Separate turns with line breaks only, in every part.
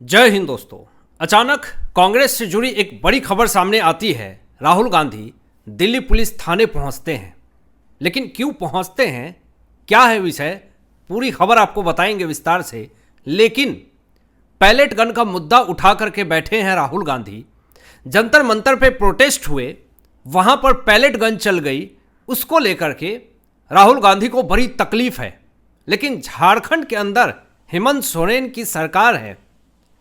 जय हिंद दोस्तों। अचानक कांग्रेस से जुड़ी एक बड़ी खबर सामने आती है। राहुल गांधी दिल्ली पुलिस थाने पहुंचते हैं, लेकिन क्यों पहुंचते हैं, क्या है विषय, पूरी खबर आपको बताएंगे विस्तार से। लेकिन पैलेट गन का मुद्दा उठा करके बैठे हैं राहुल गांधी। जंतर मंतर पे प्रोटेस्ट हुए, वहां पर पैलेट गन चल गई, उसको लेकर के राहुल गांधी को बड़ी तकलीफ है। लेकिन झारखंड के अंदर हेमंत सोरेन की सरकार है,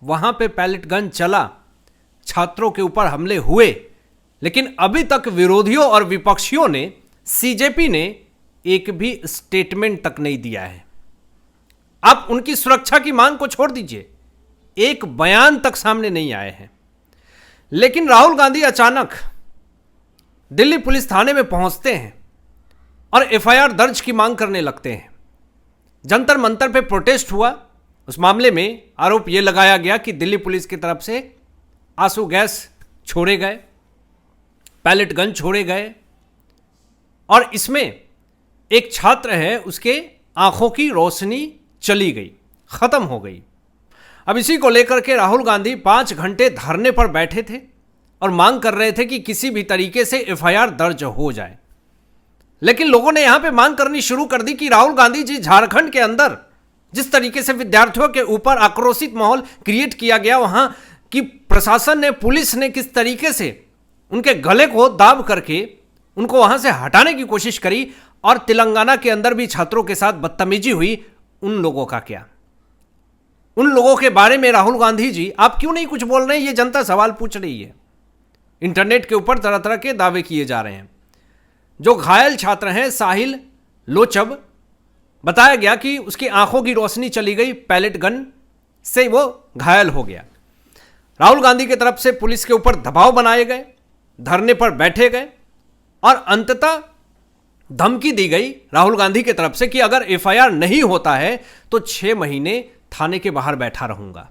वहां पे पैलेट गन चला, छात्रों के ऊपर हमले हुए, लेकिन अभी तक विरोधियों और विपक्षियों ने, सीजेपी ने एक भी स्टेटमेंट तक नहीं दिया है। आप उनकी सुरक्षा की मांग को छोड़ दीजिए, एक बयान तक सामने नहीं आए हैं। लेकिन राहुल गांधी अचानक दिल्ली पुलिस थाने में पहुंचते हैं और एफआईआर दर्ज की मांग करने लगते हैं। जंतर मंतर पे प्रोटेस्ट हुआ, उस मामले में आरोप यह लगाया गया कि दिल्ली पुलिस की तरफ से आंसू गैस छोड़े गए, पैलेट गन छोड़े गए, और इसमें एक छात्र है, उसके आंखों की रोशनी चली गई, खत्म हो गई। अब इसी को लेकर के राहुल गांधी 5 घंटे धरने पर बैठे थे और मांग कर रहे थे कि किसी भी तरीके से एफआईआर दर्ज हो जाए। लेकिन लोगों ने यहां पे मांग करनी शुरू कर दी कि राहुल गांधी जी, झारखंड के अंदर जिस तरीके से विद्यार्थियों के ऊपर आक्रोशित माहौल क्रिएट किया गया, वहां की प्रशासन ने, पुलिस ने किस तरीके से उनके गले को दाब करके उनको वहां से हटाने की कोशिश करी, और तेलंगाना के अंदर भी छात्रों के साथ बदतमीजी हुई, उन लोगों का क्या? उन लोगों के बारे में राहुल गांधी जी आप क्यों नहीं कुछ बोल रहे हैं? ये जनता सवाल पूछ रही है। इंटरनेट के ऊपर तरह तरह के दावे किए जा रहे हैं। जो घायल छात्र हैं, साहिल लोचब, बताया गया कि उसकी आंखों की रोशनी चली गई, पैलेट गन से वो घायल हो गया। राहुल गांधी की तरफ से पुलिस के ऊपर दबाव बनाए गए, धरने पर बैठे गए, और अंततः धमकी दी गई राहुल गांधी की तरफ से कि अगर एफआईआर नहीं होता है तो 6 महीने थाने के बाहर बैठा रहूंगा।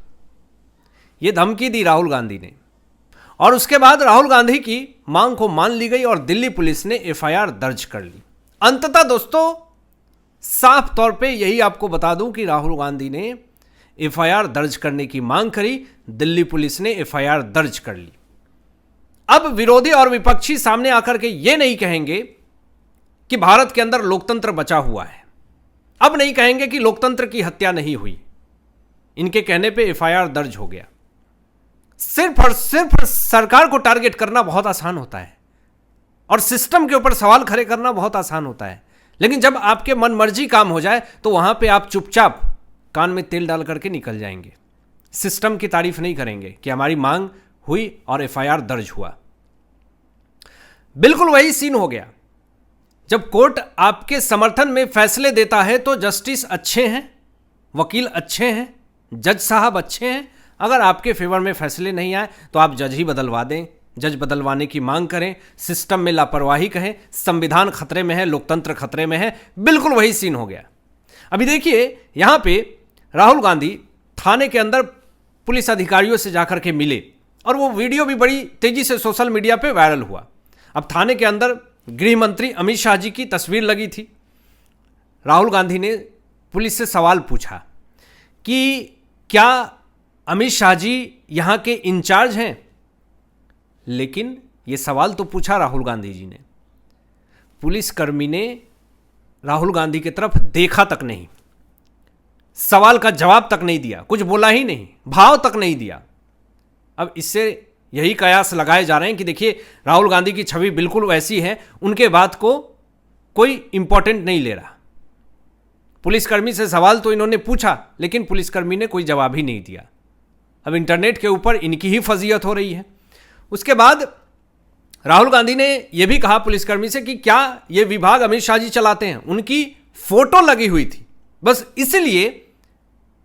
यह धमकी दी राहुल गांधी ने, और उसके बाद राहुल गांधी की मांग को मान ली गई और दिल्ली पुलिस ने एफआईआर दर्ज कर ली। अंततः दोस्तों, साफ तौर पे यही आपको बता दूं कि राहुल गांधी ने एफआईआर दर्ज करने की मांग करी, दिल्ली पुलिस ने एफआईआर दर्ज कर ली। अब विरोधी और विपक्षी सामने आकर के ये नहीं कहेंगे कि भारत के अंदर लोकतंत्र बचा हुआ है, अब नहीं कहेंगे कि लोकतंत्र की हत्या नहीं हुई। इनके कहने पे एफआईआर दर्ज हो गया। सिर्फ और सिर्फ सरकार को टारगेट करना बहुत आसान होता है और सिस्टम के ऊपर सवाल खड़े करना बहुत आसान होता है, लेकिन जब आपके मन मर्जी काम हो जाए तो वहां पे आप चुपचाप कान में तेल डाल करके निकल जाएंगे। सिस्टम की तारीफ नहीं करेंगे कि हमारी मांग हुई और एफआईआर दर्ज हुआ। बिल्कुल वही सीन हो गया। जब कोर्ट आपके समर्थन में फैसले देता है तो जस्टिस अच्छे हैं, वकील अच्छे हैं, जज साहब अच्छे हैं। अगर आपके फेवर में फैसले नहीं आए तो आप जज ही बदलवा दें, जज बदलवाने की मांग करें, सिस्टम में लापरवाही कहें, संविधान खतरे में है, लोकतंत्र खतरे में है। बिल्कुल वही सीन हो गया। अभी देखिए, यहां पे राहुल गांधी थाने के अंदर पुलिस अधिकारियों से जाकर के मिले, और वो वीडियो भी बड़ी तेजी से सोशल मीडिया पे वायरल हुआ। अब थाने के अंदर गृह मंत्री अमित शाह जी की तस्वीर लगी थी। राहुल गांधी ने पुलिस से सवाल पूछा कि क्या अमित शाह जी यहां के इंचार्ज हैं? लेकिन यह सवाल तो पूछा राहुल गांधी जी ने, पुलिसकर्मी ने राहुल गांधी की तरफ देखा तक नहीं, सवाल का जवाब तक नहीं दिया, कुछ बोला ही नहीं, भाव तक नहीं दिया। अब इससे यही कयास लगाए जा रहे हैं कि देखिए, राहुल गांधी की छवि बिल्कुल वैसी है, उनके बात को कोई इंपॉर्टेंट नहीं ले रहा। पुलिसकर्मी से सवाल तो इन्होंने पूछा, लेकिन पुलिसकर्मी ने कोई जवाब ही नहीं दिया। अब इंटरनेट के ऊपर इनकी ही फजीयत हो रही है। उसके बाद राहुल गांधी ने यह भी कहा पुलिसकर्मी से कि क्या यह विभाग अमित शाह जी चलाते हैं? उनकी फोटो लगी हुई थी, बस इसलिए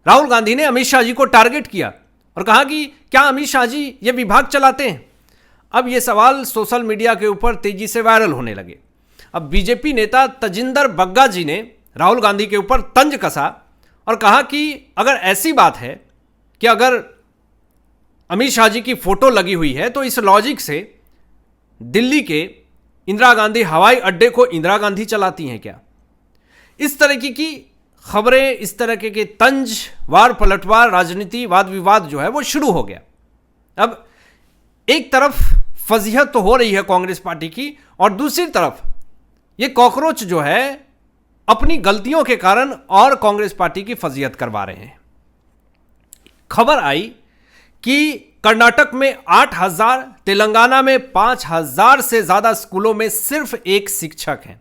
राहुल गांधी ने अमित शाह जी को टारगेट किया और कहा कि क्या अमित शाह जी ये विभाग चलाते हैं? अब ये सवाल सोशल मीडिया के ऊपर तेजी से वायरल होने लगे। अब बीजेपी नेता तजिंदर बग्गा जी ने राहुल गांधी के ऊपर तंज कसा और कहा कि अगर ऐसी बात है कि अगर अमित शाह जी की फोटो लगी हुई है तो इस लॉजिक से दिल्ली के इंदिरा गांधी हवाई अड्डे को इंदिरा गांधी चलाती हैं क्या? इस तरीके की खबरें, इस तरह के तंज, वार पलटवार, राजनीति, वाद विवाद जो है वो शुरू हो गया। अब एक तरफ फजीहत तो हो रही है कांग्रेस पार्टी की, और दूसरी तरफ ये कॉकरोच जो है अपनी गलतियों के कारण और कांग्रेस पार्टी की फजीहत करवा रहे हैं। खबर आई कि कर्नाटक में 8,000, तेलंगाना में 5,000 से ज्यादा स्कूलों में सिर्फ एक शिक्षक है।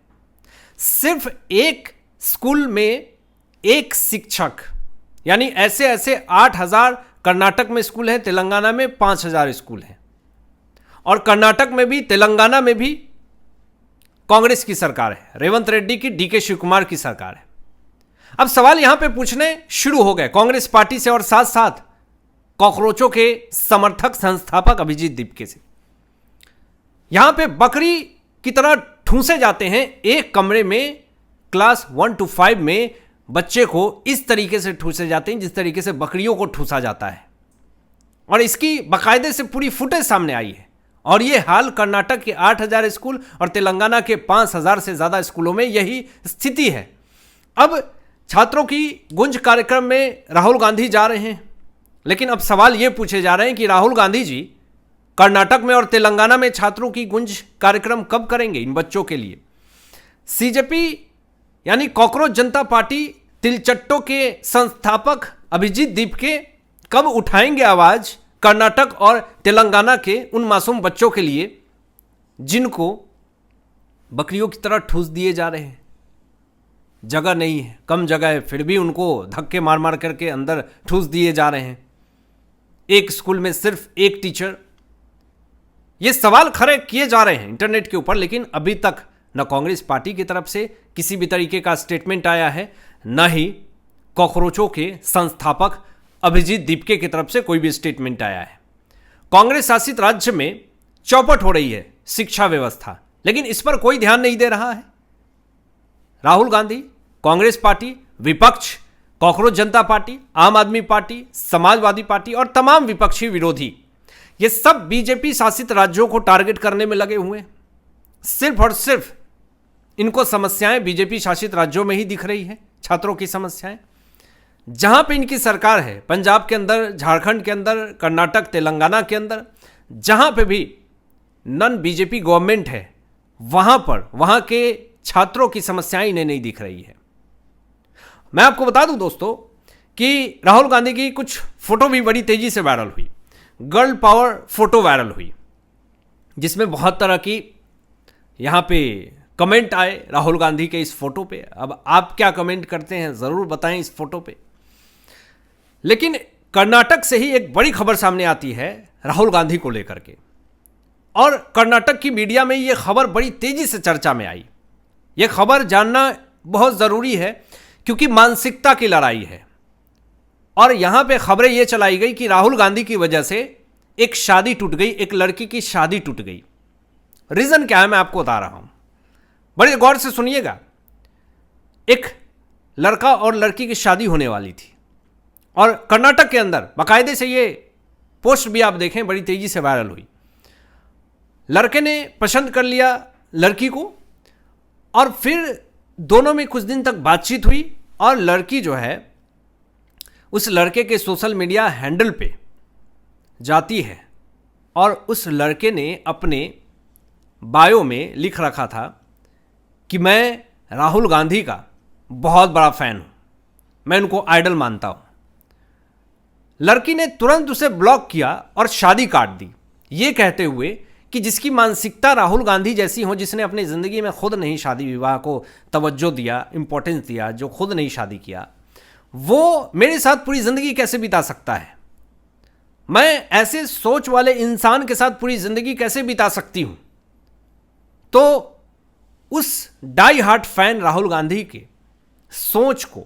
सिर्फ एक स्कूल में एक शिक्षक, यानी ऐसे ऐसे 8,000 कर्नाटक में स्कूल हैं, तेलंगाना में 5,000 स्कूल हैं। और कर्नाटक में भी, तेलंगाना में भी कांग्रेस की सरकार है, रेवंत रेड्डी की, डीके शिव कुमार की सरकार है। अब सवाल यहां पे पूछने शुरू हो गए कांग्रेस पार्टी से और साथ साथ कॉकरोचों के समर्थक संस्थापक अभिजीत दीपके से। यहां पे बकरी की तरह ठूंसे जाते हैं एक कमरे में, क्लास 1 to 5 में बच्चे को इस तरीके से ठूसे जाते हैं जिस तरीके से बकरियों को ठूसा जाता है। और इसकी बाकायदे से पूरी फुटेज सामने आई है। और यह हाल कर्नाटक के 8,000 स्कूल और तेलंगाना के 5,000 से ज्यादा स्कूलों में यही स्थिति है। अब छात्रों की गूंज कार्यक्रम में राहुल गांधी जा रहे हैं, लेकिन अब सवाल यह पूछे जा रहे हैं कि राहुल गांधी जी कर्नाटक में और तेलंगाना में छात्रों की गूंज कार्यक्रम कब करेंगे इन बच्चों के लिए। सीजेपी यानी कॉकरोच जनता पार्टी तिलचट्टों के संस्थापक अभिजीत दीपके कब उठाएंगे आवाज कर्नाटक और तेलंगाना के उन मासूम बच्चों के लिए जिनको बकरियों की तरह ठूस दिए जा रहे हैं। जगह नहीं है, कम जगह है, फिर भी उनको धक्के मार मार करके अंदर ठूस दिए जा रहे हैं। एक स्कूल में सिर्फ एक टीचर। ये सवाल खड़े किए जा रहे हैं इंटरनेट के ऊपर, लेकिन अभी तक न कांग्रेस पार्टी की तरफ से किसी भी तरीके का स्टेटमेंट आया है, न ही कॉकरोचों के संस्थापक अभिजीत दीपके की तरफ से कोई भी स्टेटमेंट आया है। कांग्रेस शासित राज्य में चौपट हो रही है शिक्षा व्यवस्था, लेकिन इस पर कोई ध्यान नहीं दे रहा है। राहुल गांधी, कांग्रेस पार्टी, विपक्ष, कॉकरोच जनता पार्टी, आम आदमी पार्टी, समाजवादी पार्टी और तमाम विपक्षी विरोधी, ये सब बीजेपी शासित राज्यों को टारगेट करने में लगे हुए हैं। सिर्फ और सिर्फ इनको समस्याएं बीजेपी शासित राज्यों में ही दिख रही है, छात्रों की समस्याएं। जहां पे इनकी सरकार है, पंजाब के अंदर, झारखंड के अंदर, कर्नाटक, तेलंगाना के अंदर, जहां पे भी नॉन बीजेपी गवर्नमेंट है, वहां पर वहां के छात्रों की समस्याएं इन्हें नहीं दिख रही है। मैं आपको बता दूं दोस्तों कि राहुल गांधी की कुछ फोटो भी बड़ी तेजी से वायरल हुई। गर्ल पावर फोटो वायरल हुई, जिसमें बहुत तरह की यहां पे कमेंट आए राहुल गांधी के इस फोटो पे। अब आप क्या कमेंट करते हैं ज़रूर बताएं इस फोटो पे। लेकिन कर्नाटक से ही एक बड़ी खबर सामने आती है राहुल गांधी को लेकर के, और कर्नाटक की मीडिया में यह खबर बड़ी तेजी से चर्चा में आई। यह खबर जानना बहुत ज़रूरी है क्योंकि मानसिकता की लड़ाई है। और यहां पे खबरें यह चलाई गई कि राहुल गांधी की वजह से एक शादी टूट गई, एक लड़की की शादी टूट गई। रीज़न क्या है मैं आपको बता रहा हूं, बड़े गौर से सुनिएगा। एक लड़का और लड़की की शादी होने वाली थी और कर्नाटक के अंदर बाकायदे से ये पोस्ट भी आप देखें बड़ी तेजी से वायरल हुई। लड़के ने पसंद कर लिया लड़की को और फिर दोनों में कुछ दिन तक बातचीत हुई और लड़की जो है उस लड़के के सोशल मीडिया हैंडल पे जाती है और उस लड़के ने अपने बायो में लिख रखा था कि मैं राहुल गांधी का बहुत बड़ा फ़ैन हूँ, मैं उनको आइडल मानता हूँ। लड़की ने तुरंत उसे ब्लॉक किया और शादी काट दी, ये कहते हुए कि जिसकी मानसिकता राहुल गांधी जैसी हो, जिसने अपनी ज़िंदगी में खुद नहीं शादी विवाह को तवज्जो दिया, इंपॉर्टेंस दिया, जो खुद नहीं शादी किया, वो मेरे साथ पूरी ज़िंदगी कैसे बिता सकता है? मैं ऐसे सोच वाले इंसान के साथ पूरी ज़िंदगी कैसे बिता सकती हूँ? तो उस die heart fan Rahul Gandhi के सोच को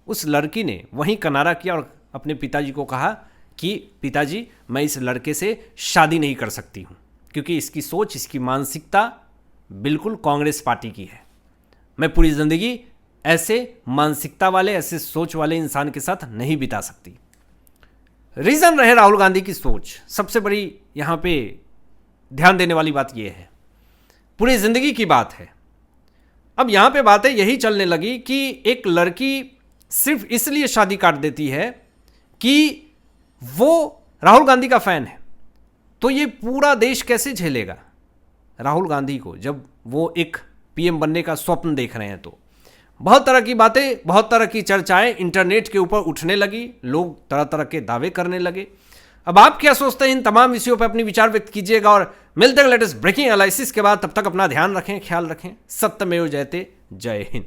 उस लड़की ने वहीं किनारा किया और अपने पिताजी को कहा कि पिताजी मैं इस लड़के से शादी नहीं कर सकती हूँ क्योंकि इसकी सोच, इसकी मानसिकता बिल्कुल कांग्रेस पार्टी की है। मैं पूरी ज़िंदगी ऐसे मानसिकता वाले, ऐसे सोच वाले इंसान के साथ नहीं बिता सकती। रीज़न रहे राहुल गांधी की सोच। सबसे बड़ी यहाँ पे ध्यान देने वाली बात यह है, पूरी ज़िंदगी की बात है। अब यहां पे बातें यही चलने लगी कि एक लड़की सिर्फ इसलिए शादी काट देती है कि वो राहुल गांधी का फैन है, तो ये पूरा देश कैसे झेलेगा राहुल गांधी को जब वो एक पीएम बनने का स्वप्न देख रहे हैं। तो बहुत तरह की बातें, बहुत तरह की चर्चाएं इंटरनेट के ऊपर उठने लगी, लोग तरह तरह के दावे करने लगे। अब आप क्या सोचते हैं इन तमाम विषयों पर अपनी विचार व्यक्त कीजिएगा और मिलते हैं लेटेस्ट ब्रेकिंग एनालिसिस के बाद। तब तक अपना ध्यान रखें, ख्याल रखें। सत्यमेव जयते। जय हिंद।